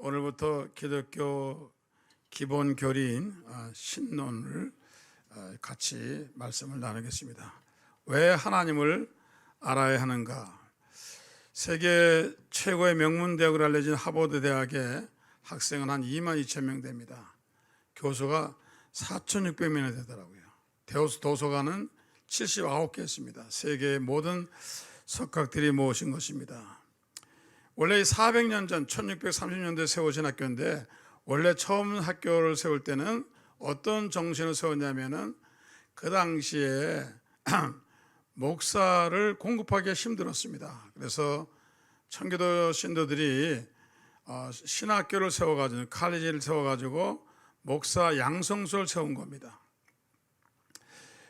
오늘부터 기독교 기본 교리인 신론을 같이 말씀을 나누겠습니다. 왜 하나님을 알아야 하는가? 세계 최고의 명문대학으로 알려진 하버드 대학의 학생은 한 22,000명 됩니다. 교수가 4,600명이 되더라고요. 도서관은 79개 있습니다. 세계의 모든 석학들이 모으신 것입니다. 원래 400년 전 1630년대에 세워진 학교인데, 원래 처음 학교를 세울 때는 어떤 정신을 세웠냐면은 그 당시에 목사를 공급하기가 힘들었습니다. 그래서 청교도 신도들이 신학교를 세워가지고, 칼리지를 세워가지고 목사 양성소를 세운 겁니다.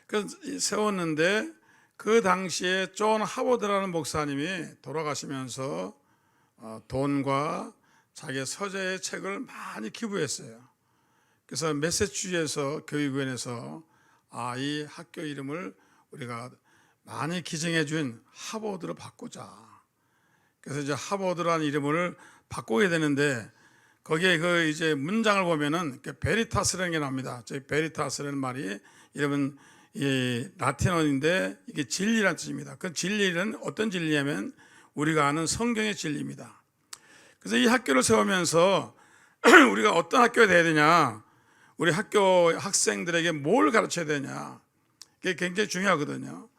그래서 세웠는데 그 당시에 존 하버드라는 목사님이 돌아가시면서 돈과 자기 서재의 책을 많이 기부했어요. 그래서 매사추세츠 교육위원회에서 이 학교 이름을 우리가 많이 기증해 준 하버드로 바꾸자. 그래서 이제 하버드라는 이름을 바꾸게 되는데, 거기에 그 이제 문장을 보면은 베리타스라는 게 나옵니다. 저 베리타스라는 말이 여러분 이 라틴어인데 이게 진리라는 뜻입니다. 그 진리는 어떤 진리냐면 우리가 아는 성경의 진리입니다. 그래서 이 학교를 세우면서 우리가 어떤 학교가 돼야 되냐, 우리 학교 학생들에게 뭘 가르쳐야 되냐, 그게 굉장히 중요하거든요.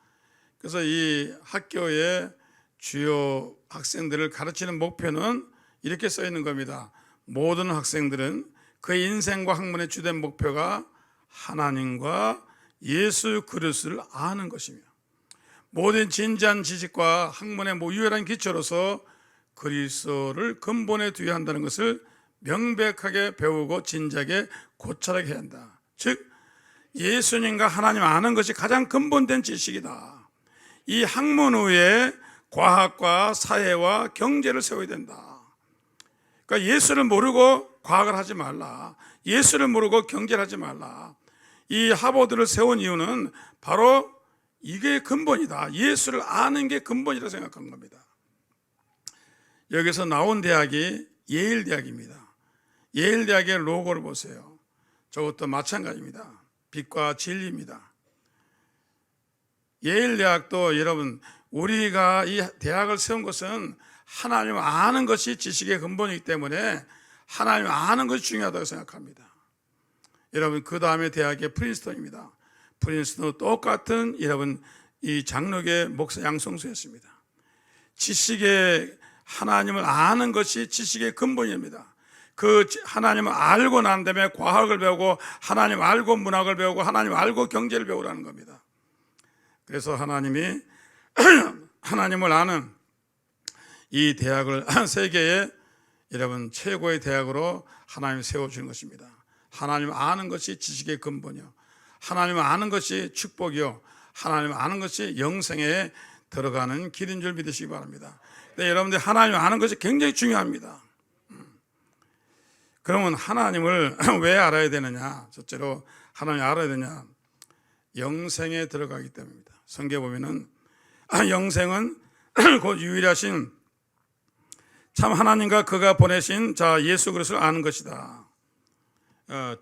그래서 이 학교의 주요 학생들을 가르치는 목표는 이렇게 써 있는 겁니다. 모든 학생들은 그 인생과 학문의 주된 목표가 하나님과 예수 그리스도를 아는 것입니다. 모든 진지한 지식과 학문의 유일한 기초로서 그리스도를 근본에 두어야 한다는 것을 명백하게 배우고 진지하게 고찰하게 해야 한다. 즉 예수님과 하나님 아는 것이 가장 근본된 지식이다. 이 학문 위에 과학과 사회와 경제를 세워야 된다. 그러니까 예수를 모르고 과학을 하지 말라. 예수를 모르고 경제를 하지 말라. 이 하버드를 세운 이유는 바로 이게 근본이다. 예수를 아는 게 근본이라고 생각한 겁니다. 여기서 나온 대학이 예일 대학입니다. 예일 대학의 로고를 보세요. 저것도 마찬가지입니다. 빛과 진리입니다. 예일 대학도 여러분, 우리가 이 대학을 세운 것은 하나님을 아는 것이 지식의 근본이기 때문에 하나님을 아는 것이 중요하다고 생각합니다. 여러분, 그 다음에 대학이 프린스턴입니다. 프린스턴도 똑같은 여러분 이 장로계 목사 양성소였습니다. 지식의 하나님을 아는 것이 지식의 근본입니다. 그 하나님을 알고 난 다음에 과학을 배우고, 하나님 알고 문학을 배우고, 하나님 알고 경제를 배우라는 겁니다. 그래서 하나님이 하나님을 아는 이 대학을 세계의 여러분 최고의 대학으로 하나님이 세워주는 것입니다. 하나님을 아는 것이 지식의 근본이요, 하나님을 아는 것이 축복이요, 하나님을 아는 것이 영생에 들어가는 길인 줄 믿으시기 바랍니다. 근데 여러분들 하나님을 아는 것이 굉장히 중요합니다. 그러면 하나님을 왜 알아야 되느냐? 첫째로 하나님을 알아야 되냐? 영생에 들어가기 때문입니다. 성경에 보면은 영생은 곧 유일하신 참 하나님과 그가 보내신 예수 그리스도를 아는 것이다.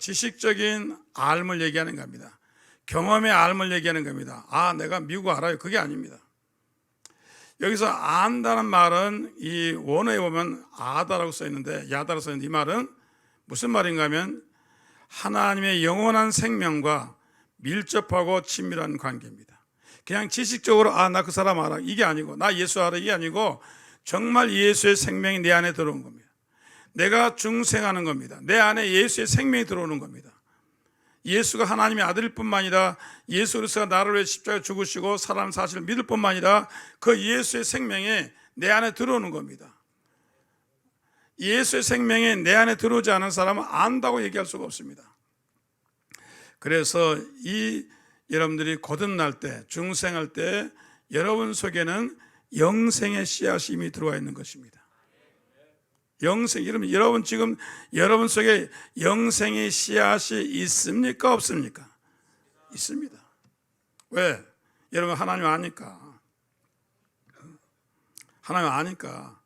지식적인 알을 얘기하는 겁니다. 경험의 알을 얘기하는 겁니다. 내가 미국 알아요. 그게 아닙니다. 여기서 안다는 말은 이 원어에 보면 아다라고 써 있는데, 야다라고 써 있는데, 이 말은 무슨 말인가 하면 하나님의 영원한 생명과 밀접하고 친밀한 관계입니다. 그냥 지식적으로 나 그 사람 알아, 이게 아니고, 나 예수 알아, 이게 아니고 정말 예수의 생명이 내 안에 들어온 겁니다. 내가 중생하는 겁니다. 내 안에 예수의 생명이 들어오는 겁니다. 예수가 하나님의 아들일 뿐만 아니라 예수 그리스도가 나를 위해 십자가에 죽으시고 살아난 사실을 믿을 뿐만 아니라 그 예수의 생명이 내 안에 들어오는 겁니다. 예수의 생명이 내 안에 들어오지 않은 사람은 안다고 얘기할 수가 없습니다. 그래서 여러분들이 거듭날 때, 중생할 때 여러분 속에는 영생의 씨앗이 이미 들어와 있는 것입니다. 영생, 여러분 지금 여러분 속에 영생의 씨앗이 있습니까? 없습니까? 있습니다. 왜? 여러분 하나님 아니까. 하나님 아니까.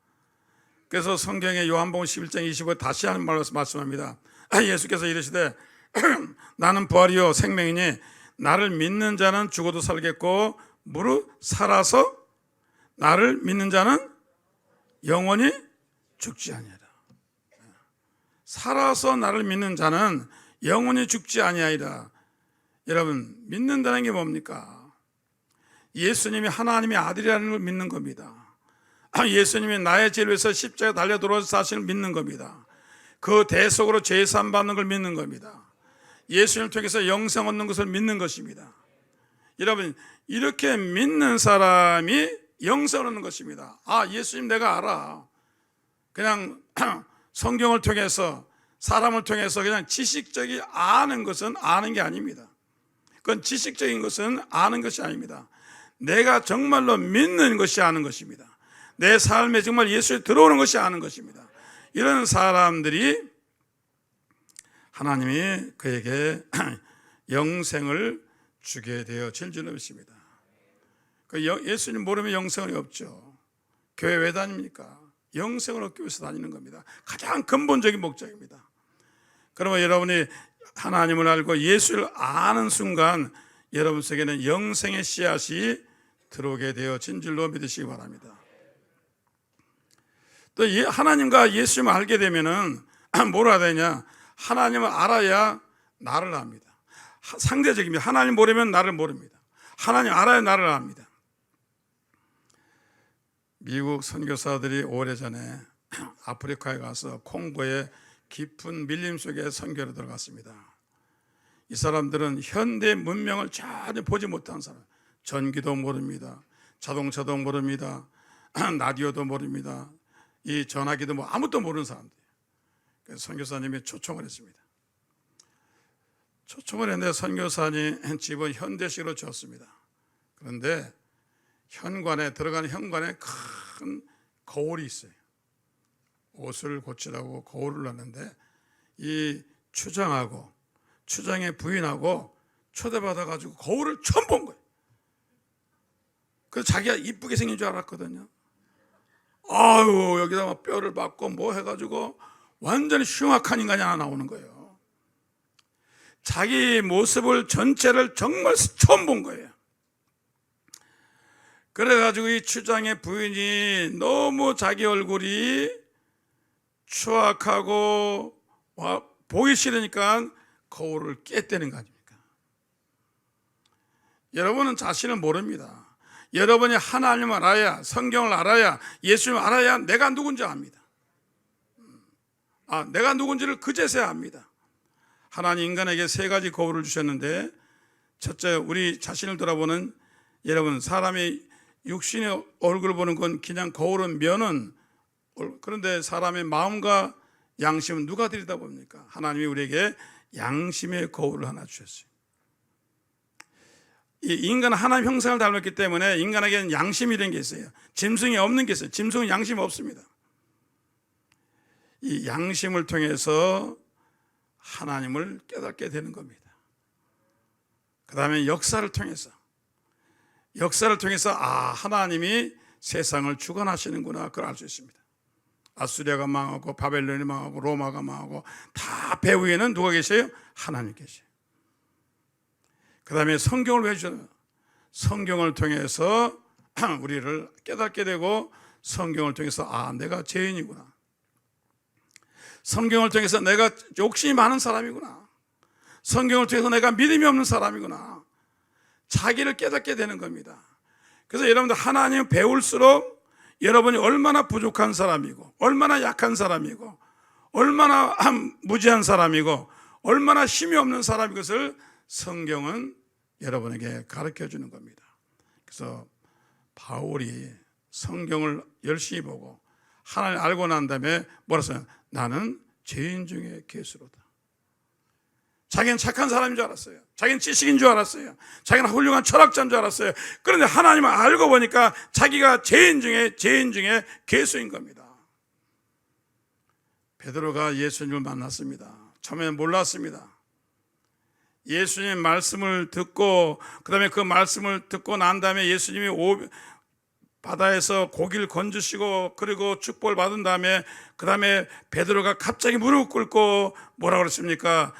그래서 성경에 요한복음 11장 25에 다시 하는 말로 말씀합니다. 예수께서 이르시되 나는 부활이요 생명이니 나를 믿는 자는 죽어도 살겠고 무릇 살아서 나를 믿는 자는 영원히 죽지 아니하리라. 살아서 나를 믿는 자는 영원히 죽지 아니하리라. 여러분, 믿는다는 게 뭡니까? 예수님이 하나님의 아들이라는 걸 믿는 겁니다. 예수님이 나의 죄를 위해서 십자가에 달려 돌아오신 사실을 믿는 겁니다. 그 대속으로 죄 사함 받는 걸 믿는 겁니다. 예수님을 통해서 영생 얻는 것을 믿는 것입니다. 여러분, 이렇게 믿는 사람이 영생을 얻는 것입니다. 예수님 내가 알아. 그냥 성경을 통해서, 사람을 통해서 그냥 지식적이 아는 것은 아는 게 아닙니다. 그건 지식적인 것은 아는 것이 아닙니다. 내가 정말로 믿는 것이 아는 것입니다. 내 삶에 정말 예수에 들어오는 것이 아는 것입니다. 이런 사람들이 하나님이 그에게 영생을 주게 되어질 줄 믿습니다. 예수님 모르면 영생이 없죠. 교회 왜 다닙니까? 영생을 얻기 위해서 다니는 겁니다. 가장 근본적인 목적입니다. 그러면 여러분이 하나님을 알고 예수를 아는 순간 여러분 속에는 영생의 씨앗이 들어오게 되어진 줄로 믿으시기 바랍니다. 또 하나님과 예수님을 알게 되면은 뭘 알아야 되냐? 하나님을 알아야 나를 압니다. 상대적입니다. 하나님 모르면 나를 모릅니다. 하나님 알아야 나를 압니다. 미국 선교사들이 오래전에 아프리카에 가서 콩고의 깊은 밀림 속에 선교를 들어갔습니다. 이 사람들은 현대 문명을 전혀 보지 못한 사람, 전기도 모릅니다. 자동차도 모릅니다. 라디오도 모릅니다. 이 전화기도 아무것도 모르는 사람들. 그래서 선교사님이 초청을 했습니다. 초청을 했는데 선교사님 집은 현대식으로 지었습니다. 그런데 들어가는 현관에 큰 거울이 있어요. 옷을 고치라고 거울을 놨는데 이 추장의 부인하고 초대받아가지고 거울을 처음 본 거예요. 그래서 자기가 이쁘게 생긴 줄 알았거든요. 여기다 막 뼈를 박고 뭐 해가지고 완전히 흉악한 인간이 하나 나오는 거예요. 자기 모습을 전체를 정말 처음 본 거예요. 그래가지고 이 추장의 부인이 너무 자기 얼굴이 추악하고 보기 싫으니까 거울을 깼다는 거 아닙니까? 여러분은 자신을 모릅니다. 여러분이 하나님을 알아야, 성경을 알아야, 예수님을 알아야 내가 누군지 압니다. 내가 누군지를 그제서야 압니다. 하나님 인간에게 세 가지 거울을 주셨는데, 첫째, 우리 자신을 돌아보는, 여러분, 사람이 육신의 얼굴을 보는 건 그냥 거울은 면은, 그런데 사람의 마음과 양심은 누가 들여다봅니까? 하나님이 우리에게 양심의 거울을 하나 주셨어요. 이 인간은 하나님 형상을 닮았기 때문에 인간에게는 양심이라는 게 있어요. 짐승이 없는 게 있어요. 짐승은 양심이 없습니다. 이 양심을 통해서 하나님을 깨닫게 되는 겁니다. 그 다음에 역사를 통해서 하나님이 세상을 주관하시는구나, 그걸 알 수 있습니다. 아수리아가 망하고 바벨론이 망하고 로마가 망하고 다 배후에는 누가 계세요? 하나님 계세요. 그 다음에 성경을 왜 주잖아요? 성경을 통해서 우리를 깨닫게 되고, 성경을 통해서 내가 죄인이구나, 성경을 통해서 내가 욕심이 많은 사람이구나, 성경을 통해서 내가 믿음이 없는 사람이구나, 자기를 깨닫게 되는 겁니다. 그래서 여러분들 하나님을 배울수록 여러분이 얼마나 부족한 사람이고, 얼마나 약한 사람이고, 얼마나 무지한 사람이고, 얼마나 힘이 없는 사람인 것을 성경은 여러분에게 가르쳐 주는 겁니다. 그래서 바울이 성경을 열심히 보고 하나님을 알고 난 다음에 뭐라 써요? 나는 죄인 중에 괴수로다. 자기는 착한 사람인 줄 알았어요. 자기는 지식인 줄 알았어요. 자기는 훌륭한 철학자인 줄 알았어요. 그런데 하나님을 알고 보니까 자기가 죄인 중에 괴수인 겁니다. 베드로가 예수님을 만났습니다. 처음에는 몰랐습니다. 예수님 말씀을 듣고, 그 다음에 그 말씀을 듣고 난 다음에 예수님이 바다에서 고기를 건지시고 그리고 축복을 받은 다음에 그 다음에 베드로가 갑자기 무릎 꿇고 뭐라고 그랬습니까?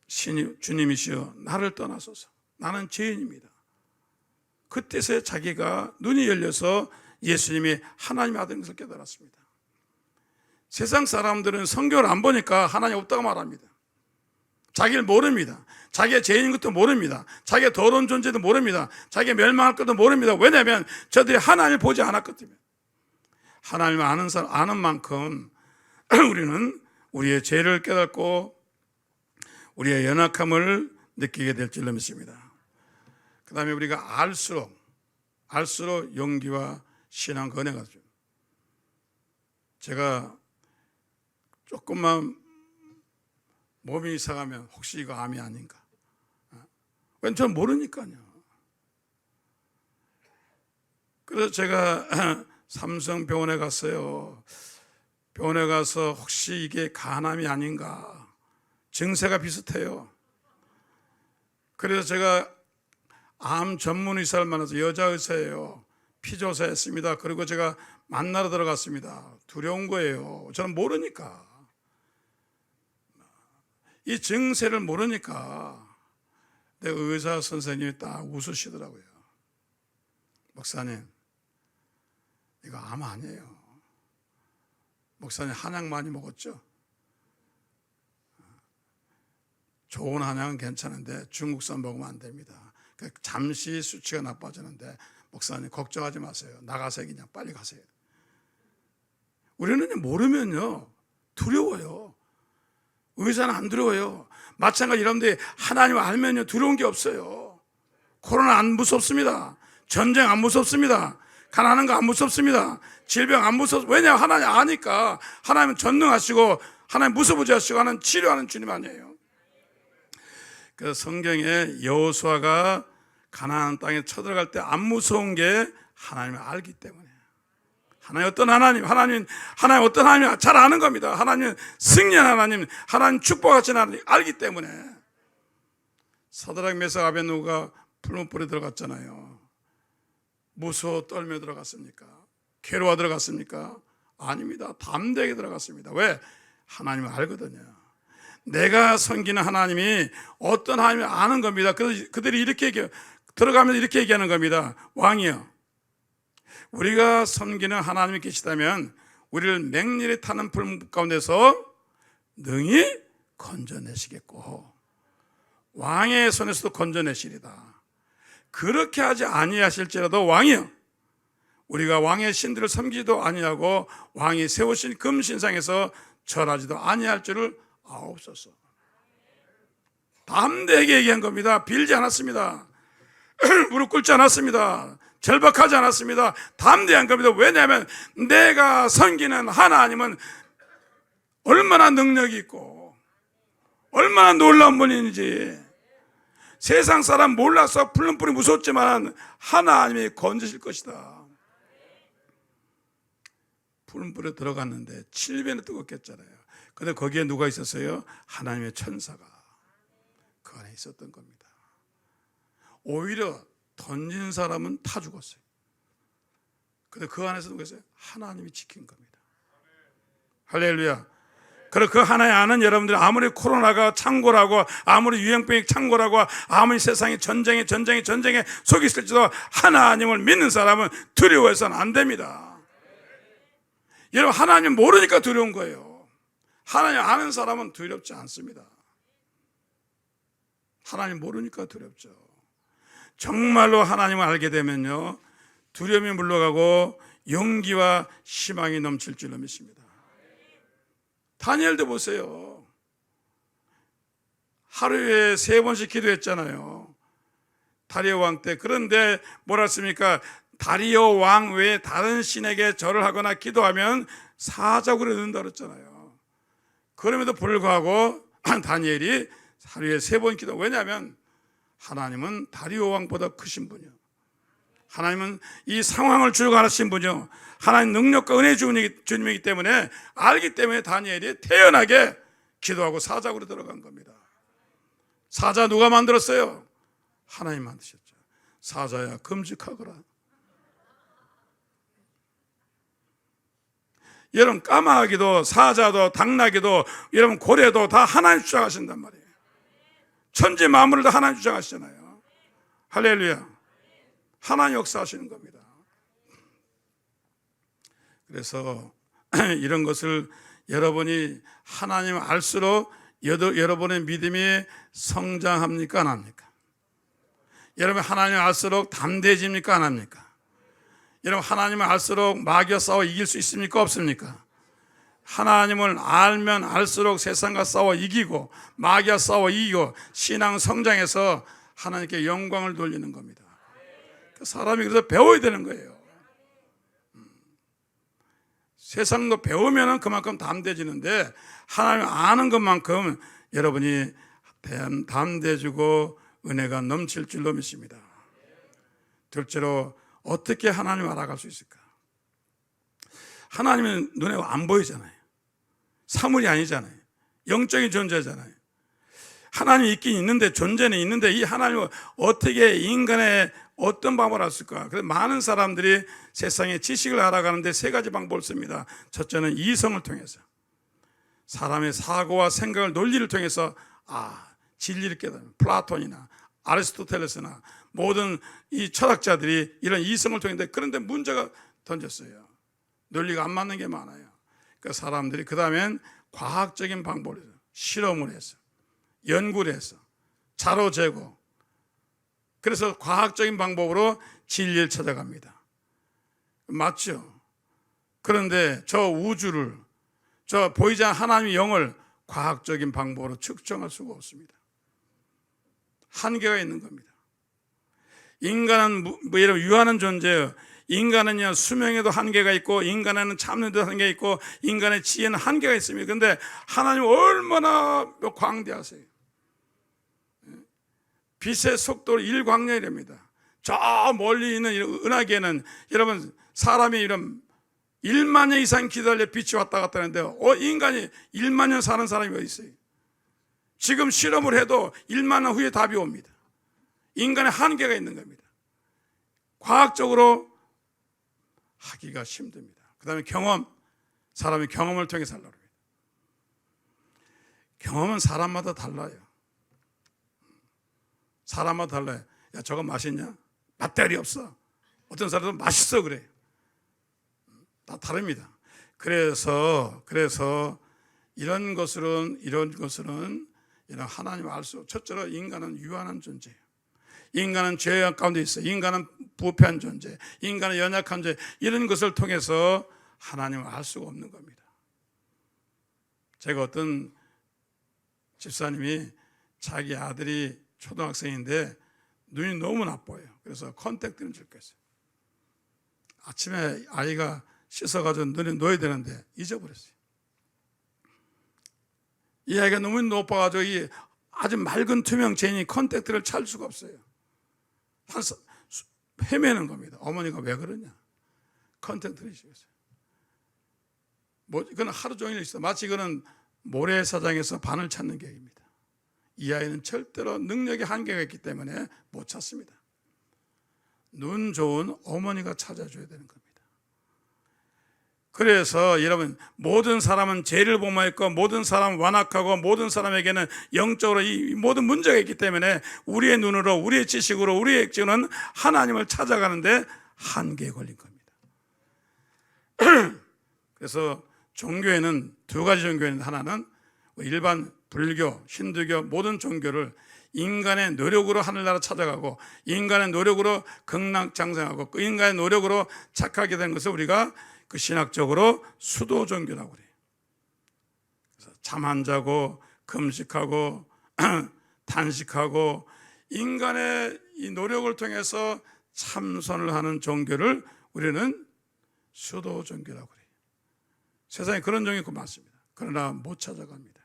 주님이시여 나를 떠나소서, 나는 죄인입니다. 그때서야 자기가 눈이 열려서 예수님이 하나님의 아들인 것을 깨달았습니다. 세상 사람들은 성경을 안 보니까 하나님 없다고 말합니다. 자기를 모릅니다. 자기가 죄인인 것도 모릅니다. 자기가 더러운 존재도 모릅니다. 자기가 멸망할 것도 모릅니다. 왜냐하면 저들이 하나님을 보지 않았기 때문에. 하나님을 아는 사람, 아는 만큼 우리는 우리의 죄를 깨닫고 우리의 연약함을 느끼게 될 줄로 믿습니다. 그 다음에 우리가 알수록 용기와 신앙 은혜가 죠. 제가 조금만 몸이 이상하면 혹시 이거 암이 아닌가? 왠 저는 모르니까요. 그래서 제가 삼성병원에 갔어요. 병원에 가서 혹시 이게 간암이 아닌가? 증세가 비슷해요. 그래서 제가 암 전문 의사를 만나서 여자 의사예요. 피조사했습니다. 그리고 제가 만나러 들어갔습니다. 두려운 거예요. 저는 모르니까. 이 증세를 모르니까 내 의사 선생님이 딱 웃으시더라고요. 목사님, 이거 암 아니에요. 목사님 한약 많이 먹었죠? 좋은 한약은 괜찮은데 중국산 먹으면 안 됩니다. 잠시 수치가 나빠지는데 목사님 걱정하지 마세요. 나가세요. 그냥 빨리 가세요. 우리는 모르면요 두려워요. 의사는 안 두려워요. 마찬가지 여러분들이 하나님을 알면요 두려운 게 없어요. 코로나 안 무섭습니다. 전쟁 안 무섭습니다. 가난한 거 안 무섭습니다. 질병 안 무섭습니다. 왜냐하면 하나님 아니까. 하나님은 전능하시고 하나님 무서워지 하시고 하나님 치료하는 주님 아니에요. 그래서 성경에 여호수아가 가나안 땅에 쳐들어갈 때 안 무서운 게 하나님을 알기 때문에. 하나님 어떤 하나님 어떤 하나님 잘 아는 겁니다. 하나님 승리한 하나님 축복하신 하나님 알기 때문에. 사드락 메삭 아벳느고가 풀무불에 들어갔잖아요. 무서워 떨며 들어갔습니까? 괴로워 들어갔습니까? 아닙니다. 담대하게 들어갔습니다. 왜? 하나님을 알거든요. 내가 섬기는 하나님이 어떤 하나님을 아는 겁니다. 그래서 그들이 이렇게 들어가면서 이렇게 얘기하는 겁니다. 왕이여, 우리가 섬기는 하나님이 계시다면 우리를 맹렬히 타는 불 가운데서 능히 건져내시겠고 왕의 손에서도 건져내시리다. 그렇게 하지 아니하실지라도 왕이여, 우리가 왕의 신들을 섬기지도 아니하고 왕이 세우신 금신상에서 절하지도 아니할 줄을 아옵소서. 담대하게 얘기한 겁니다. 빌지 않았습니다. 무릎 꿇지 않았습니다. 절박하지 않았습니다. 담대한 겁니다. 왜냐하면 내가 섬기는 하나님은 얼마나 능력이 있고 얼마나 놀라운 분인지. 세상 사람 몰라서 풀름불이 무섭지만 하나님이 건지실 것이다. 풀름불에 들어갔는데 7배는 뜨겁겠잖아요. 근데 거기에 누가 있었어요? 하나님의 천사가 그 안에 있었던 겁니다. 오히려 던진 사람은 타 죽었어요. 근데 그 안에서 누가 있어요? 하나님이 지킨 겁니다. 할렐루야. 그리고 그 하나의 아는 여러분들, 아무리 코로나가 창고라고, 아무리 유행병이 창고라고, 아무리 세상이 전쟁에 속에 있을지도 하나님을 믿는 사람은 두려워해서는 안 됩니다. 여러분, 하나님 모르니까 두려운 거예요. 하나님 아는 사람은 두렵지 않습니다. 하나님 모르니까 두렵죠. 정말로 하나님을 알게 되면요 두려움이 물러가고 용기와 희망이 넘칠 줄로 믿습니다. 다니엘도 보세요. 하루에 3번씩 기도했잖아요. 다리오 왕 때. 그런데 뭐라 했습니까? 다리오 왕 외에 다른 신에게 절을 하거나 기도하면 사자굴에 넣는다 그랬잖아요. 그럼에도 불구하고 다니엘이 하루에 3번 기도. 왜냐하면 하나님은 다리오 왕보다 크신 분이요, 하나님은 이 상황을 주관하신 분이요, 하나님 능력과 은혜 주님이기 때문에 알기 때문에 다니엘이 태연하게 기도하고 사자굴에 들어간 겁니다. 사자 누가 만들었어요? 하나님 만드셨죠. 사자야 금직하거라. 여러분 까마귀도 사자도 당나귀도 여러분 고래도 다 하나님 주장하신단 말이에요. 천지 만물을 다 하나님 주장하시잖아요. 할렐루야. 하나님 역사하시는 겁니다. 그래서 이런 것을 여러분이 하나님을 알수록 여러분의 믿음이 성장합니까 안 합니까? 여러분 하나님을 알수록 담대해집니까 안 합니까? 여러분 하나님을 알수록 마귀와 싸워 이길 수 있습니까 없습니까? 하나님을 알면 알수록 세상과 싸워 이기고 마귀와 싸워 이기고 신앙 성장해서 하나님께 영광을 돌리는 겁니다. 사람이 그래서 배워야 되는 거예요. 세상도 배우면 그만큼 담대해지는데 하나님 아는 것만큼 여러분이 담대해지고 은혜가 넘칠 줄로 믿습니다. 둘째로 어떻게 하나님을 알아갈 수 있을까? 하나님은 눈에 안 보이잖아요. 사물이 아니잖아요. 영적인 존재잖아요. 하나님이 있긴 있는데 존재는 있는데 이 하나님을 어떻게 인간의 어떤 방법을 할 수 있을까? 그래서 많은 사람들이 세상의 지식을 알아가는데 세 가지 방법을 씁니다. 첫째는 이성을 통해서 사람의 사고와 생각을 논리를 통해서 진리를 깨닫는 플라톤이나 아리스토텔레스나 모든 이 철학자들이 이런 이성을 통했는데 그런데 문제가 던졌어요. 논리가 안 맞는 게 많아요. 그러니까 사람들이 그 다음엔 과학적인 방법을 해서 실험을 해서 연구를 해서 자료 재고 그래서 과학적인 방법으로 진리를 찾아갑니다. 맞죠? 그런데 저 우주를 저 보이지 않는 하나님의 영을 과학적인 방법으로 측정할 수가 없습니다. 한계가 있는 겁니다. 인간은 여러분 유한한 존재예요. 인간은요 수명에도 한계가 있고 인간에는 참는 데도 한계가 있고 인간의 지혜는 한계가 있습니다. 그런데 하나님은 얼마나 광대하세요. 빛의 속도를 1광년이랍니다. 저 멀리 있는 은하계는 여러분 사람이 이런 1만 년 이상 기다려 빛이 왔다 갔다 하는데 인간이 1만 년 사는 사람이 어디 있어요? 지금 실험을 해도 1만 년 후에 답이 옵니다. 인간의 한계가 있는 겁니다. 과학적으로 하기가 힘듭니다. 그 다음에 경험, 사람이 경험을 통해 살라고 합니다. 경험은 사람마다 달라요. 사람마다 달라요. 야, 저거 맛있냐? 맛대리 없어. 어떤 사람은 맛있어 그래요. 다 다릅니다. 그래서 이런 것은 이런 하나님을 알 수. 첫째로 인간은 유한한 존재예요. 인간은 죄 가운데 있어요. 인간은 부패한 존재, 인간은 연약한 존재. 이런 것을 통해서 하나님을 알 수가 없는 겁니다. 제가 어떤 집사님이 자기 아들이 초등학생인데 눈이 너무 나빠요. 그래서 컨택트를 줬겠어요. 아침에 아이가 씻어가지고 눈에 놓아야 되는데 잊어버렸어요. 이 아이가 너무 높아가지고 이 아주 맑은 투명 제인이 컨택트를 찰 수가 없어요. 헤매는 겁니다. 어머니가 왜 그러냐? 컨택트를 주셨어요. 이건 하루 종일 있어. 마치 이거는 모래사장에서 바늘 찾는 격입니다. 이 아이는 절대로 능력의 한계가 있기 때문에 못 찾습니다. 눈 좋은 어머니가 찾아줘야 되는 겁니다. 그래서 여러분 모든 사람은 죄를 범하였고 모든 사람은 완악하고 모든 사람에게는 영적으로 이 모든 문제가 있기 때문에 우리의 눈으로 우리의 지식으로 우리의 액지는 하나님을 찾아가는데 한계에 걸린 겁니다. 그래서 종교에는 두 가지 종교가 있는데 하나는 일반 불교, 힌두교 모든 종교를 인간의 노력으로 하늘나라 찾아가고 인간의 노력으로 극락장생하고 그 인간의 노력으로 착하게 된 것을 우리가 그 신학적으로 수도 종교라고 그래요. 그래서 잠 안 자고 금식하고 단식하고 인간의 이 노력을 통해서 참선을 하는 종교를 우리는 수도 종교라고 그래요. 세상에 그런 종교가 많습니다. 그러나 못 찾아갑니다.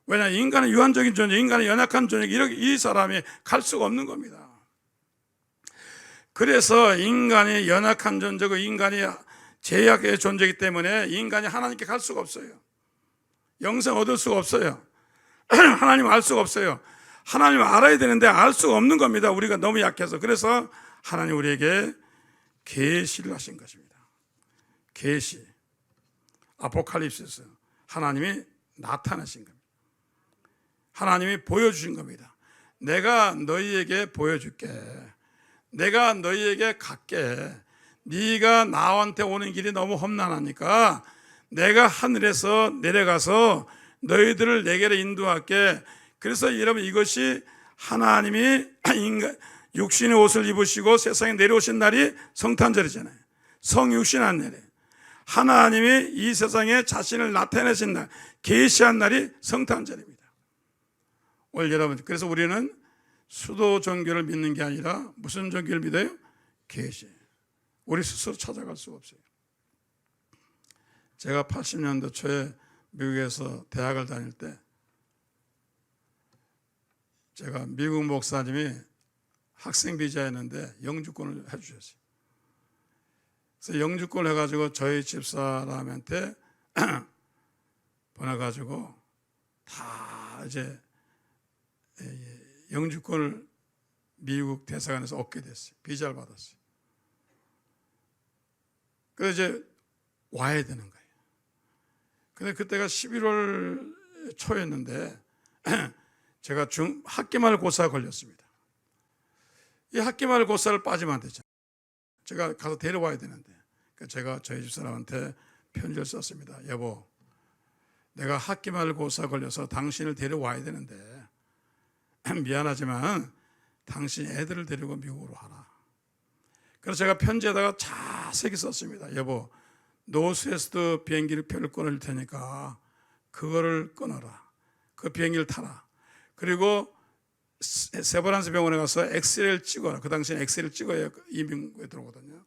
왜냐 인간은 유한적인 존재, 인간은 연약한 존재, 이렇게 이 사람이 갈 수가 없는 겁니다. 그래서 인간이 연약한 존재고 인간이 제약의 존재이기 때문에 인간이 하나님께 갈 수가 없어요. 영생 얻을 수가 없어요. 하나님을 알 수가 없어요. 하나님을 알아야 되는데 알 수가 없는 겁니다. 우리가 너무 약해서. 그래서 하나님 우리에게 계시를 하신 것입니다. 계시. 아포칼립시스. 하나님이 나타나신 겁니다. 하나님이 보여주신 겁니다. 내가 너희에게 보여줄게. 내가 너희에게 갈게. 네가 나한테 오는 길이 너무 험난하니까 내가 하늘에서 내려가서 너희들을 내게로 인도할게. 그래서 여러분, 이것이 하나님이 육신의 옷을 입으시고 세상에 내려오신 날이 성탄절이잖아요. 성육신 한 날에 하나님이 이 세상에 자신을 나타내신 날, 계시한 날이 성탄절입니다. 오늘 여러분, 그래서 우리는 수도 종교를 믿는 게 아니라 무슨 종교를 믿어요? 계시. 우리 스스로 찾아갈 수가 없어요. 제가 80년도 초에 미국에서 대학을 다닐 때 제가 미국 목사님이 학생 비자였는데 영주권을 해주셨어요. 그래서 영주권을 해가지고 저희 집사람한테 보내가지고 다 이제 영주권을 미국 대사관에서 얻게 됐어요. 비자를 받았어요. 그래서 이제 와야 되는 거예요. 근데 그때가 11월 초였는데 제가 학기말 고사가 걸렸습니다. 이 학기말 고사를 빠지면 안 되죠. 제가 가서 데려와야 되는데 제가 저희 집사람한테 편지를 썼습니다. 여보, 내가 학기말 고사 걸려서 당신을 데려와야 되는데 미안하지만 당신 애들을 데리고 미국으로 와라. 그래서 제가 편지에다가 자세히 썼습니다. 여보, 노스웨스트 비행기를 표를 끊을 테니까 그거를 끊어라. 그 비행기를 타라. 그리고 세브란스 병원에 가서 엑스레이를 찍어라. 그 당시에 엑스레이를 찍어야 이민국에 들어오거든요.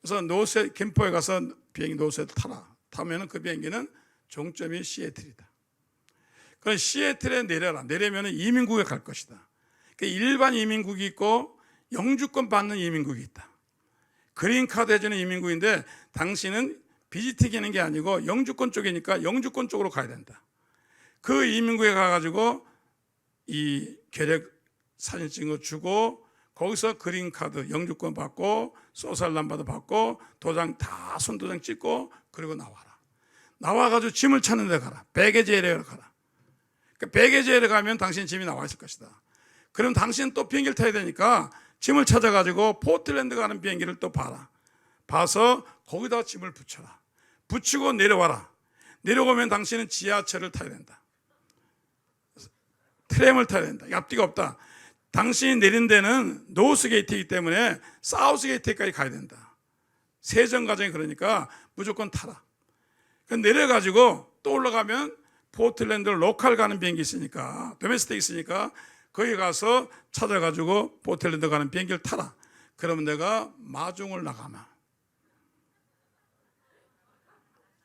그래서 노스웨스트 김포에 가서 비행기 노스웨스트 타라. 타면은 그 비행기는 종점이 시애틀이다. 그럼 시애틀에 내려라. 내리면은 이민국에 갈 것이다. 그러니까 일반 이민국이 있고 영주권 받는 이민국이 있다. 그린카드 해주는 이민국인데 당신은 비지팅하는 게 아니고 영주권 쪽이니까 영주권 쪽으로 가야 된다. 그 이민국에 가가지고 이 계획 사진 찍은 거 주고 거기서 그린카드 영주권 받고 소셜 넘버도 받고 도장 다 손도장 찍고 그리고 나와라. 나와가지고 짐을 찾는 데 가라. 베게지 에리어로 가라. 그러니까 베게지 에리어 가면 당신 짐이 나와 있을 것이다. 그럼 당신은 또 비행기를 타야 되니까 짐을 찾아가지고 포틀랜드 가는 비행기를 또 봐라. 봐서 거기다가 짐을 붙여라. 붙이고 내려와라. 내려오면 당신은 지하철을 타야 된다. 트램을 타야 된다. 앞뒤가 없다. 당신이 내린 데는 노스 게이트이기 때문에 사우스 게이트까지 가야 된다. 세정 과정이 그러니까 무조건 타라. 내려가지고 또 올라가면 포틀랜드 로컬 가는 비행기 있으니까, 도메스틱 있으니까 거기 가서 찾아가지고 포틀랜드 가는 비행기를 타라. 그러면 내가 마중을 나가면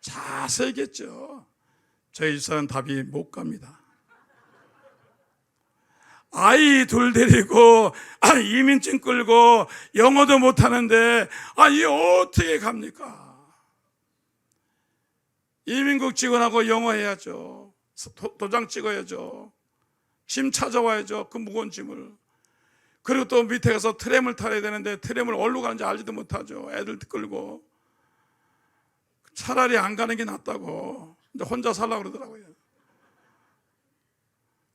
자세겠죠. 저희 집사는 답이 못 갑니다. 아이 둘 데리고 이민증 끌고 영어도 못하는데 이 어떻게 갑니까? 이민국 직원하고 영어 해야죠. 도장 찍어야죠. 짐 찾아와야죠. 그 무거운 짐을. 그리고 또 밑에 가서 트램을 타야 되는데 트램을 어디로 가는지 알지도 못하죠. 애들 끌고. 차라리 안 가는 게 낫다고. 근데 혼자 살라고 그러더라고요.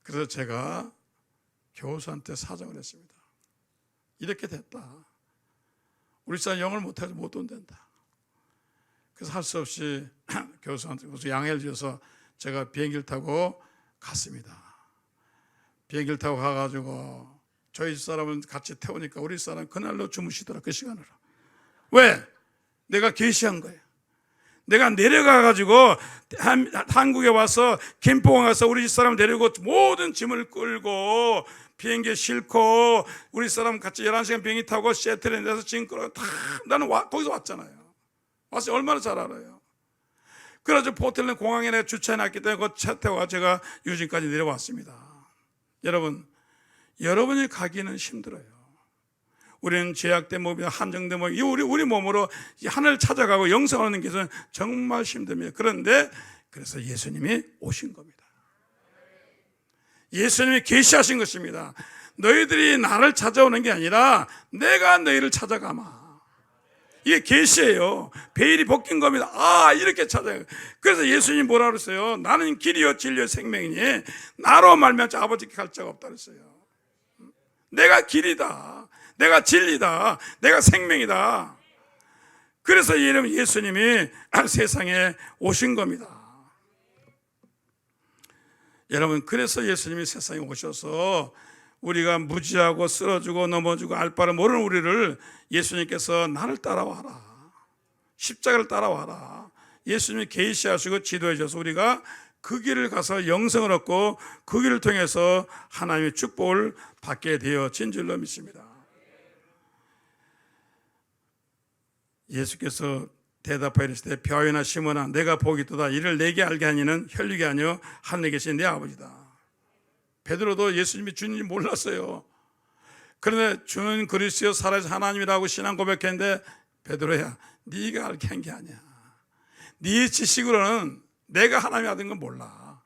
그래서 제가 교수한테 사정을 했습니다. 이렇게 됐다. 우리 사람 영어를 못해서 못 온댄다. 그래서 할 수 없이 교수한테 양해를 줘서 제가 비행기를 타고 갔습니다. 비행기를 타고 가가지고 저희 사람은 같이 태우니까 우리 사람 그날로 주무시더라. 그 시간으로. 왜? 내가 계시한 거예요. 내가 내려가가지고 한국에 와서 김포공항 가서 우리 사람 데리고 모든 짐을 끌고 비행기에 싣고 우리 사람 같이 11시간 비행기 타고 시애틀에 내서 짐 끌고 다 나는 거기서 왔잖아요. 와서 얼마나 잘 알아요. 그래서 포틀랜드 공항에 내가 주차해놨기 때문에 그 차 타고 제가 유진까지 내려왔습니다. 여러분, 여러분이 가기는 힘들어요. 우리는 제약된 몸이나 한정된 몸, 우리 몸으로 하늘을 찾아가고 영생하는 것은 정말 힘듭니다. 그런데 그래서 예수님이 오신 겁니다. 예수님이 계시하신 것입니다. 너희들이 나를 찾아오는 게 아니라 내가 너희를 찾아가마. 이게 계시예요. 베일이 벗긴 겁니다. 아, 이렇게 찾아요. 그래서 예수님이 뭐라 그랬어요? 나는 길이요 진리요 생명이니 나로 말미암아 아버지께 갈 자가 없다 그랬어요. 내가 길이다, 내가 진리다, 내가 생명이다. 그래서 예수님이 세상에 오신 겁니다. 여러분, 그래서 예수님이 세상에 오셔서 우리가 무지하고 쓰러지고 넘어지고 알 바를 모르는 우리를 예수님께서 나를 따라와라, 십자가를 따라와라, 예수님이 계시하시고 지도해 주셔서 우리가 그 길을 가서 영생을 얻고 그 길을 통해서 하나님의 축복을 받게 되어진 줄로 믿습니다. 예수께서 대답하여 이르시되 벼이나 시몬아 내가 복이 있도다. 이를 내게 알게 하니는 혈육이 아니요 하늘에 계신 내 아버지다. 베드로도 예수님이 주님이 몰랐어요. 그런데 주는 그리스도 살아계신 하나님이라고 신앙 고백했는데 베드로야, 네가 알게 한 게 아니야. 네 지식으로는 내가 하나님이 하던 건 몰라.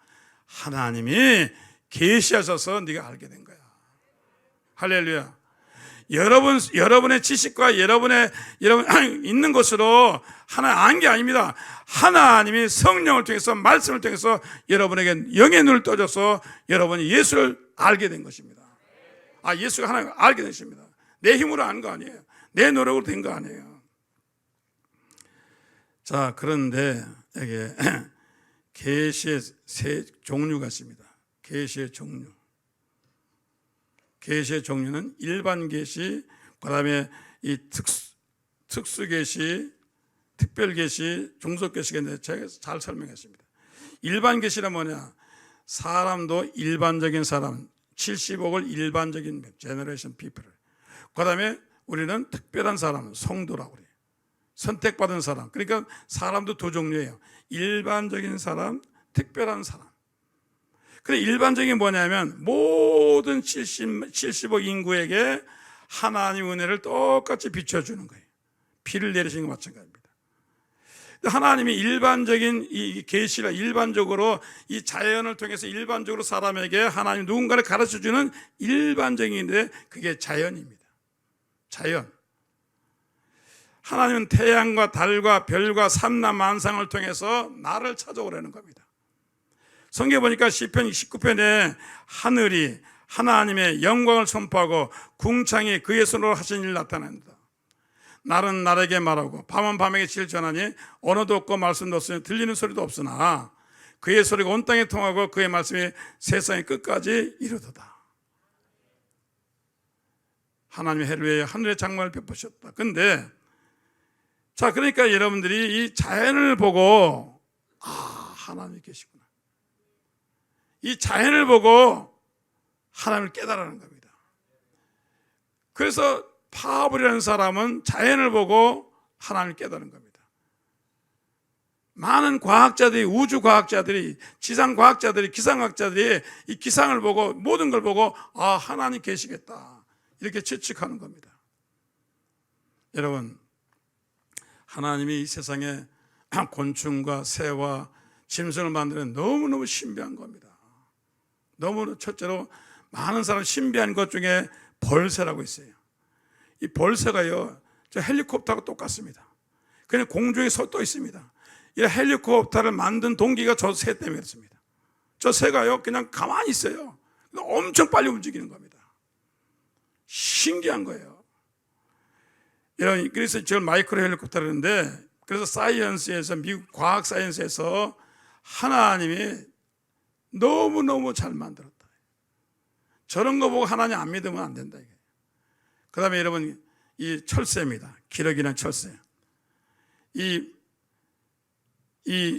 하나님이 계시하셔서 네가 알게 된 거야. 할렐루야. 여러분의 지식과 여러분 있는 것으로 하나 안 게 아닙니다. 하나님이 성령을 통해서 말씀을 통해서 여러분에게 영의 눈을 떠줘서 여러분이 예수를 알게 된 것입니다. 아, 예수가 하나님을 알게 되십니다. 내 힘으로 안 거 아니에요. 내 노력으로 된 거 아니에요. 자, 그런데 여기 계시의 세 종류가 있습니다. 계시의 종류. 계시의 종류는 일반 계시, 그다음에 이 특수 계시, 특별 계시, 종속 계시가 있는데 제가 잘 설명했습니다. 일반 계시란 뭐냐? 사람도 일반적인 사람, 70억을 일반적인 제너레이션 피플. 그다음에 우리는 특별한 사람, 성도라고 그래요. 선택받은 사람. 그러니까 사람도 두 종류예요. 일반적인 사람, 특별한 사람. 근데 일반적인 뭐냐면 모든 70억 인구에게 하나님 은혜를 똑같이 비춰주는 거예요. 비를 내리시는 것 마찬가지입니다. 하나님이 일반적인 이 계시라 일반적으로 이 자연을 통해서 일반적으로 사람에게 하나님 누군가를 가르쳐주는 일반적인데 그게 자연입니다. 자연. 하나님은 태양과 달과 별과 삼라 만상을 통해서 나를 찾아오라는 겁니다. 성경에 보니까 시편 19편에 하늘이 하나님의 영광을 선포하고 궁창이 그의 손으로 하신 일을 나타낸다. 날은 날에게 말하고 밤은 밤에게 실전하니 언어도 없고 말씀도 없으니 들리는 소리도 없으나 그의 소리가 온 땅에 통하고 그의 말씀이 세상의 끝까지 이르도다. 하나님의 해를 위해 하늘의 장막을 베푸셨다. 근데 자, 그러니까 여러분들이 이 자연을 보고 하나님이 계시구나. 이 자연을 보고 하나님을 깨달아는 겁니다. 그래서 파블이라는 사람은 자연을 보고 하나님을 깨달은 겁니다. 많은 과학자들이, 우주과학자들이, 지상과학자들이, 기상학자들이 이 기상을 보고 모든 걸 보고 하나님 계시겠다 이렇게 추측하는 겁니다. 여러분, 하나님이 이 세상에 곤충과 새와 짐승을 만드는 너무너무 신비한 겁니다. 너무 첫째로 많은 사람 신비한 것 중에 벌새라고 있어요. 이 벌새가요, 저 헬리콥터하고 똑같습니다. 그냥 공중에 서 떠 있습니다. 이 헬리콥터를 만든 동기가 저 새 때문에 그렇습니다. 저 새가요, 그냥 가만히 있어요. 엄청 빨리 움직이는 겁니다. 신기한 거예요. 그래서 저걸 마이크로 헬리콥터를 하는데, 그래서 사이언스에서, 미국 과학 사이언스에서 하나님이 너무너무 잘 만들었다. 저런 거 보고 하나님 안 믿으면 안 된다. 그 다음에 여러분, 이 철새입니다. 기러기나 철새. 이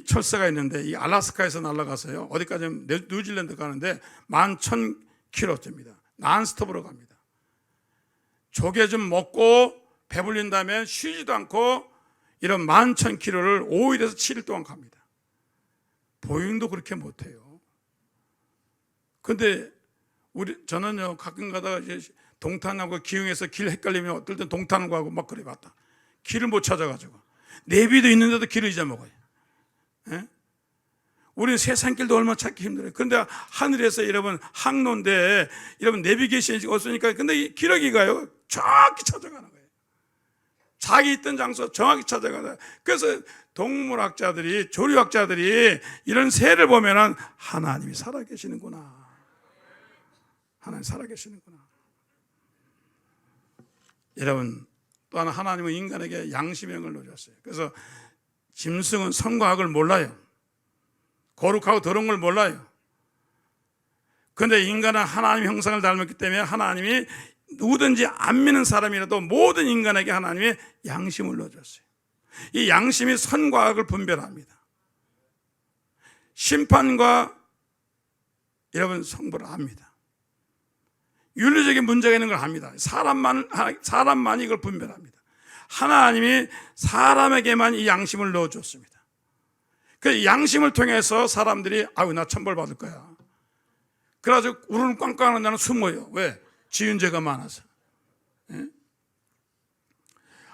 철새가 있는데, 이 알래스카에서 날아가서요, 어디까지 뉴질랜드 가는데 11,000km입니다. 난스톱으로 갑니다. 조개 좀 먹고 배불린 다음에 쉬지도 않고 이런 11,000km를 5일에서 7일 동안 갑니다. 보잉도 그렇게 못해요. 근데 저는요, 가끔 가다가 이제 동탄하고 기흥에서 길 헷갈리면 어떨 땐 동탄 가고 막 그래 봤다. 길을 못 찾아가지고. 내비도 있는데도 길을 잊어먹어요. 예? 우리는 세상 길도 얼마나 찾기 힘들어요. 그런데 하늘에서 여러분 항로인데 여러분 내비게이션이 없으니까 근데 이 기러기가요, 정확히 찾아가는 거예요. 자기 있던 장소 정확히 찾아가다. 그래서 동물학자들이, 조류학자들이 이런 새를 보면은 하나님이 살아계시는구나. 하나님 살아계시는구나. 여러분, 또 하나 하나님은 인간에게 양심의 영을 넣어줬어요. 그래서 짐승은 선과 악을 몰라요. 거룩하고 더러운 걸 몰라요. 그런데 인간은 하나님 형상을 닮았기 때문에 하나님이 누구든지 안 믿는 사람이라도 모든 인간에게 하나님의 양심을 넣어줬어요. 이 양심이 선과 악을 분별합니다. 심판과 여러분 성불을 압니다. 윤리적인 문제가 있는 걸 압니다. 사람만이 이걸 분별합니다. 하나님이 사람에게만 이 양심을 넣어줬습니다. 그 양심을 통해서 사람들이 아유 나 천벌 받을 거야. 그래가지고 우르르 꽝꽝하는 나는 숨어요. 왜? 지은 죄가 많아서. 예?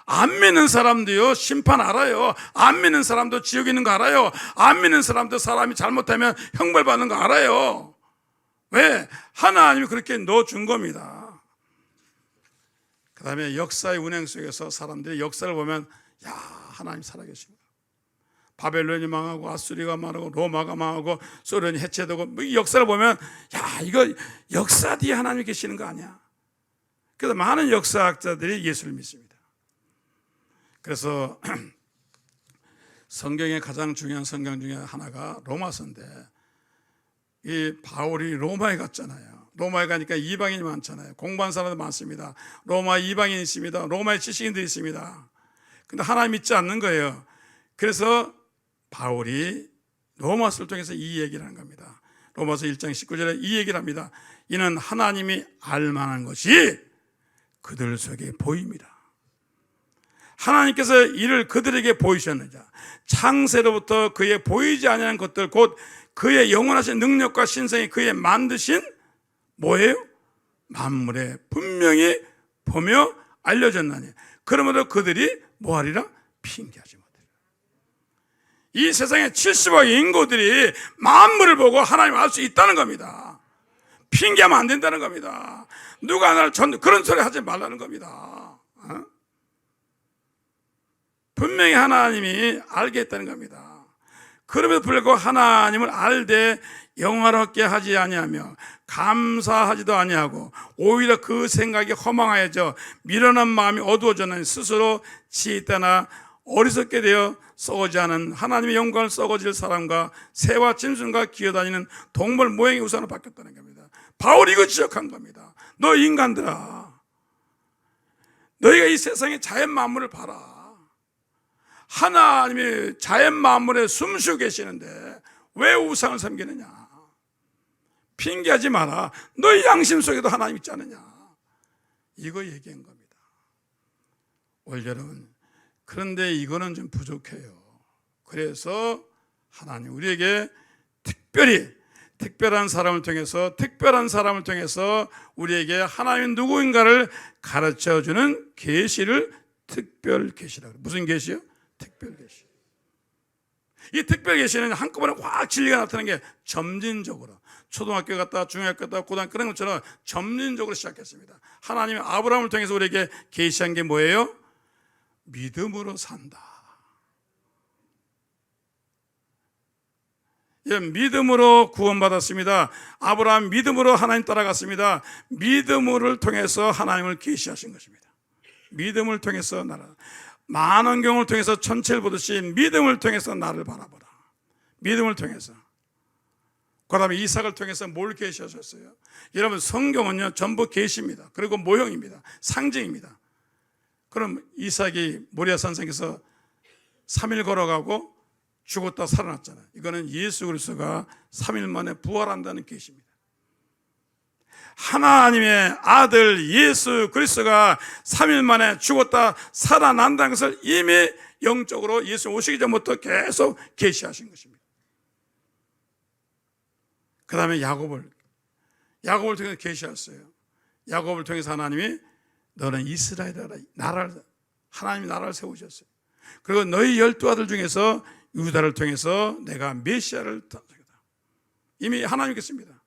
안 믿는 사람도요 심판 알아요. 안 믿는 사람도 지옥 있는 거 알아요. 안 믿는 사람도 사람이 잘못하면 형벌 받는 거 알아요. 왜? 하나님이 그렇게 넣어준 겁니다. 그 다음에 역사의 운행 속에서 사람들이 역사를 보면 야 하나님 살아계십니다. 바벨론이 망하고 아수리가 망하고 로마가 망하고 소련이 해체되고 이 역사를 보면 야 이거 역사 뒤에 하나님이 계시는 거 아니야. 그래서 많은 역사학자들이 예수를 믿습니다. 그래서 성경의 가장 중요한 성경 중에 하나가 로마서인데 이 바울이 로마에 갔잖아요. 로마에 가니까 이방인이 많잖아요. 공부한 사람도 많습니다. 로마에 이방인이 있습니다. 로마에 지식인들이 있습니다. 근데 하나님 믿지 않는 거예요. 그래서 바울이 로마서를 통해서 이 얘기를 하는 겁니다. 로마서 1장 19절에 이 얘기를 합니다. 이는 하나님이 알만한 것이 그들 속에 보입니다. 하나님께서 이를 그들에게 보이셨느냐. 창세로부터 그의 보이지 아니하는 것들 곧 그의 영원하신 능력과 신성이 그의 만드신 뭐예요? 만물에 분명히 보며 알려졌나니 그러므로 그들이 뭐하리라? 핑계하지 못하리라. 이 세상에 70억 인구들이 만물을 보고 하나님 알 수 있다는 겁니다. 핑계하면 안 된다는 겁니다. 누가 나를 그런 소리 하지 말라는 겁니다. 분명히 하나님이 알게 했다는 겁니다. 그럼에도 불구하고 하나님을 알되 영화롭게 하지 아니하며 감사하지도 아니하고 오히려 그 생각이 허망하여져 미련한 마음이 어두워졌나니 스스로 지혜있다나 어리석게 되어 썩어지 않은 하나님의 영광을 썩어질 사람과 새와 짐승과 기어다니는 동물 모양의 우상으로 바뀌었다는 겁니다. 바울이 이거 지적한 겁니다. 너 인간들아, 너희가 이 세상의 자연 만물을 봐라. 하나님이 자연 만물에 숨쉬고 계시는데 왜 우상을 섬기느냐. 핑계하지 마라. 너희 양심 속에도 하나님 있지 않느냐. 이거 얘기한 겁니다. 올 여러분, 그런데 이거는 좀 부족해요. 그래서 하나님 우리에게 특별한 사람을 통해서 우리에게 하나님 누구인가를 가르쳐주는 계시를 특별 계시라고. 무슨 계시요? 특별 계시. 이 특별 계시는 한꺼번에 확 진리가 나타나는 게 점진적으로 초등학교 갔다 중학교 갔다 고등학교 그런 것처럼 점진적으로 시작했습니다. 하나님이 아브라함을 통해서 우리에게 계시한 게 뭐예요? 믿음으로 산다. 예, 믿음으로 구원받았습니다. 아브라함 믿음으로 하나님 따라갔습니다. 믿음을 통해서 하나님을 계시하신 것입니다. 믿음을 통해서 나라. 만원경을 통해서 천체를 보듯이 믿음을 통해서 나를 바라보라. 믿음을 통해서. 그 다음에 이삭을 통해서 뭘 계시하셨어요? 여러분 성경은요 전부 계시입니다. 그리고 모형입니다. 상징입니다. 그럼 이삭이 모리아 산성에서 3일 걸어가고 죽었다 살아났잖아요. 이거는 예수 그리스도가 3일 만에 부활한다는 계시입니다. 하나님의 아들 예수 그리스도가 3일 만에 죽었다 살아난다는 것을 이미 영적으로 예수 오시기 전부터 계속 계시하신 것입니다. 그 다음에 야곱을 통해서 계시했어요. 야곱을 통해서 하나님이 너는 이스라엘이라 하나님이 나라를 세우셨어요. 그리고 너희 12아들 중에서 유다를 통해서 내가 메시아를 탄생했다. 이미 하나님께서입니다.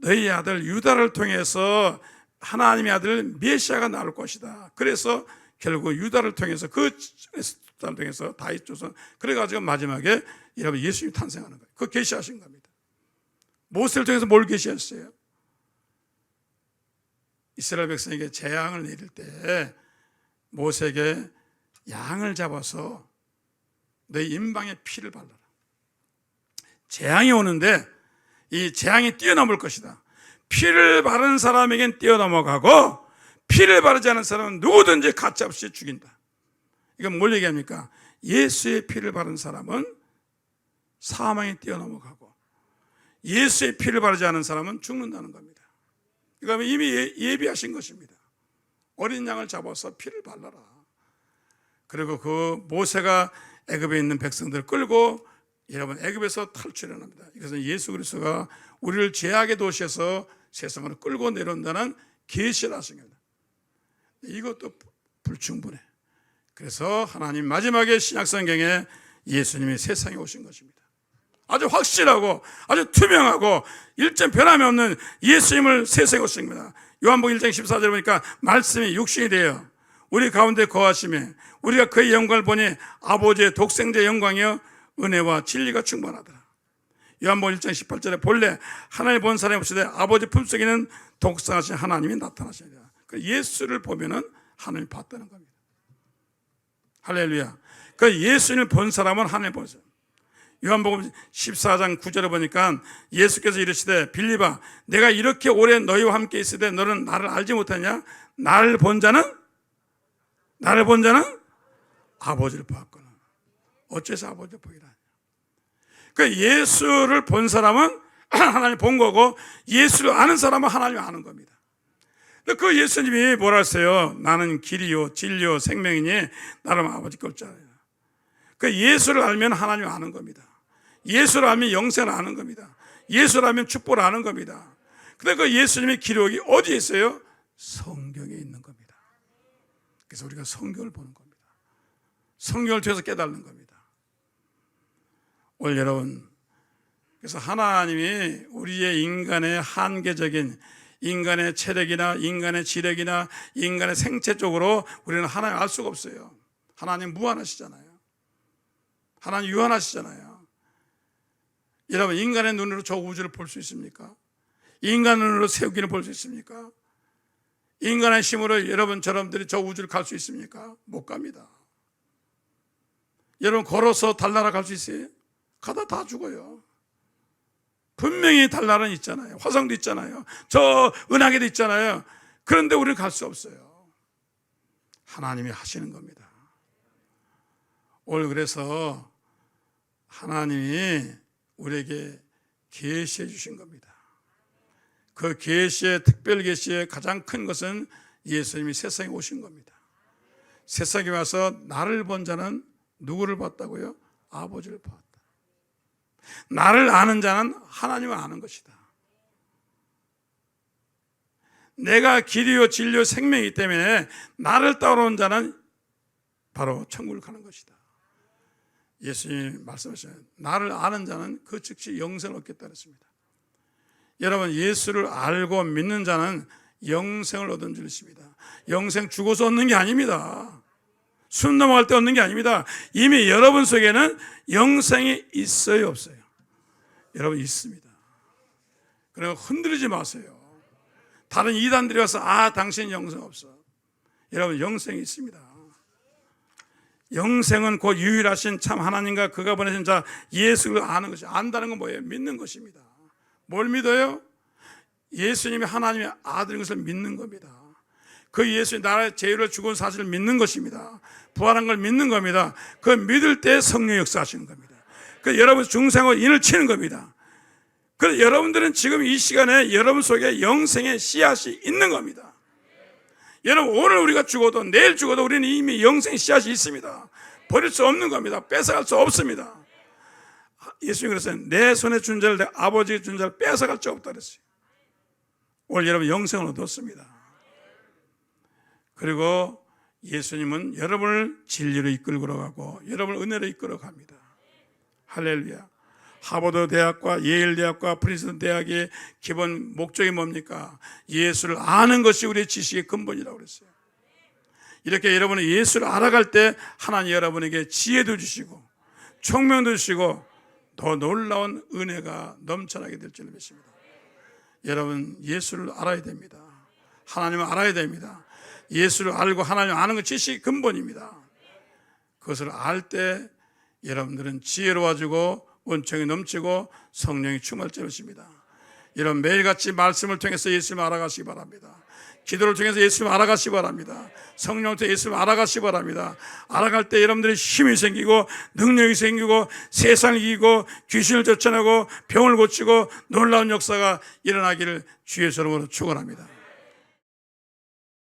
너희 아들 유다를 통해서 하나님의 아들 메시아가 나올 것이다. 그래서 결국 유다를 통해서 그 수단을 통해서 다윗 조선 그래가지고 마지막에 여러분 예수님이 탄생하는 거예요. 그거 계시하신 겁니다. 모세를 통해서 뭘 계시했어요? 이스라엘 백성에게 재앙을 내릴 때 모세에게 양을 잡아서 너희 임방에 피를 발라라. 재앙이 오는데 이 재앙이 뛰어넘을 것이다. 피를 바른 사람에겐 뛰어넘어가고 피를 바르지 않은 사람은 누구든지 가차없이 죽인다. 이건 뭘 얘기합니까? 예수의 피를 바른 사람은 사망에 뛰어넘어가고 예수의 피를 바르지 않은 사람은 죽는다는 겁니다. 이거 이미 예비하신 것입니다. 어린 양을 잡아서 피를 발라라. 그리고 그 모세가 애굽에 있는 백성들을 끌고 여러분 애굽에서 탈출해 납니다. 이것은 예수 그리스도가 우리를 죄악의 도시에서 세상으로 끌고 내려온다는 계시를 하신 겁니다. 이것도 불충분해. 그래서 하나님 마지막에 신약성경에 예수님이 세상에 오신 것입니다. 아주 확실하고 아주 투명하고 일점 변함이 없는 예수님을 세상에 오신 겁니다. 요한복음 1장 14절에 보니까 말씀이 육신이 되어 우리 가운데 거하시며 우리가 그의 영광을 보니 아버지의 독생자의 영광이여 은혜와 진리가 충만하더라. 요한복음 1장 18절에 본래 하나님 본 사람이 없으되 아버지 품속에는 독생하신 하나님이 나타나시니라. 예수를 보면은 하나님을 봤다는 겁니다. 할렐루야. 그 예수님을 본 사람은 하나님을 본 사람. 요한복음 14장 9절에 보니까 예수께서 이르시되 빌립아 내가 이렇게 오래 너희와 함께 있으되 너는 나를 알지 못하냐? 나를 본 자는 아버지를 보았거늘. 어째서 아버지를 보기라 하냐? 그 예수를 본 사람은 하나님 본 거고 예수를 아는 사람은 하나님 아는 겁니다. 그 예수님이 뭐라 했어요? 나는 길이요 진리요 생명이니 나를 아버지께 올 자라. 그 예수를 알면 하나님 아는 겁니다. 예수를 알면 영생을 아는 겁니다. 예수를 알면 축복을 아는 겁니다. 근데 그 예수님의 기록이 어디에 있어요? 성경에 있는 겁니다. 그래서 우리가 성경을 보는 겁니다. 성경을 통해서 깨닫는 겁니다. 오늘 여러분, 그래서 하나님이 우리의 인간의 한계적인 인간의 체력이나 인간의 지력이나 인간의 생체적으로 우리는 하나님 알 수가 없어요. 하나님 무한하시잖아요. 하나님 유한하시잖아요. 여러분 인간의 눈으로 저 우주를 볼 수 있습니까? 인간의 눈으로 세우기를 볼 수 있습니까? 인간의 힘으로 여러분 저러분들이 저 우주를 갈 수 있습니까? 못 갑니다. 여러분 걸어서 달나라 갈 수 있어요? 가다 다 죽어요. 분명히 달나라는 있잖아요. 화성도 있잖아요. 저 은하계도 있잖아요. 그런데 우리는 갈 수 없어요. 하나님이 하시는 겁니다. 오늘 그래서 하나님이 우리에게 계시해 주신 겁니다. 그 계시의 특별 계시의 가장 큰 것은 예수님이 세상에 오신 겁니다. 세상에 와서 나를 본 자는 누구를 봤다고요? 아버지를 봤다. 나를 아는 자는 하나님을 아는 것이다. 내가 길이요 진리요 생명이기 때문에 나를 따라온 자는 바로 천국을 가는 것이다. 예수님이 말씀하시는 나를 아는 자는 그 즉시 영생을 얻겠다 그랬습니다. 여러분 예수를 알고 믿는 자는 영생을 얻은 줄입니다. 영생 죽어서 얻는 게 아닙니다. 숨 넘어갈 때 얻는 게 아닙니다. 이미 여러분 속에는 영생이 있어요 없어요? 여러분 있습니다. 그러면 흔들리지 마세요. 다른 이단들이 와서 당신 영생 없어. 여러분 영생이 있습니다. 영생은 곧 유일하신 참 하나님과 그가 보내신 자 예수를 아는 것이 안다는 건 뭐예요? 믿는 것입니다. 뭘 믿어요? 예수님이 하나님의 아들인 것을 믿는 겁니다. 그 예수님 나라의 죄를 죽은 사실을 믿는 것입니다. 부활한 걸 믿는 겁니다. 그 믿을 때 성령 역사하시는 겁니다. 그 여러분 중생으로 인을 치는 겁니다. 그래서 여러분들은 지금 이 시간에 여러분 속에 영생의 씨앗이 있는 겁니다. 여러분 오늘 우리가 죽어도 내일 죽어도 우리는 이미 영생의 씨앗이 있습니다. 버릴 수 없는 겁니다. 뺏어갈 수 없습니다. 예수님이 그랬어요. 내 손에 준 자를 내 아버지의 준 자를 뺏어갈 수 없다 그랬어요. 오늘 여러분 영생을 얻었습니다. 그리고 예수님은 여러분을 진리로 이끌고 가고 여러분을 은혜로 이끌어 갑니다. 할렐루야. 하버드 대학과 예일 대학과 프린스턴 대학의 기본 목적이 뭡니까? 예수를 아는 것이 우리의 지식의 근본이라고 그랬어요. 이렇게 여러분이 예수를 알아갈 때 하나님 여러분에게 지혜도 주시고 총명도 주시고 더 놀라운 은혜가 넘쳐나게 될 줄 믿습니다. 여러분 예수를 알아야 됩니다. 하나님을 알아야 됩니다. 예수를 알고 하나님을 아는 것 지식이 근본입니다. 그것을 알 때 여러분들은 지혜로워지고 은총이 넘치고 성령이 충만할 줄 믿습니다. 여러분 매일같이 말씀을 통해서 예수님을 알아가시기 바랍니다. 기도를 통해서 예수님을 알아가시기 바랍니다. 성령을 통해 예수님을 알아가시기 바랍니다. 알아갈 때 여러분들의 힘이 생기고 능력이 생기고 세상을 이기고 귀신을 쫓아내고 병을 고치고 놀라운 역사가 일어나기를 주의 이름으로 축원합니다.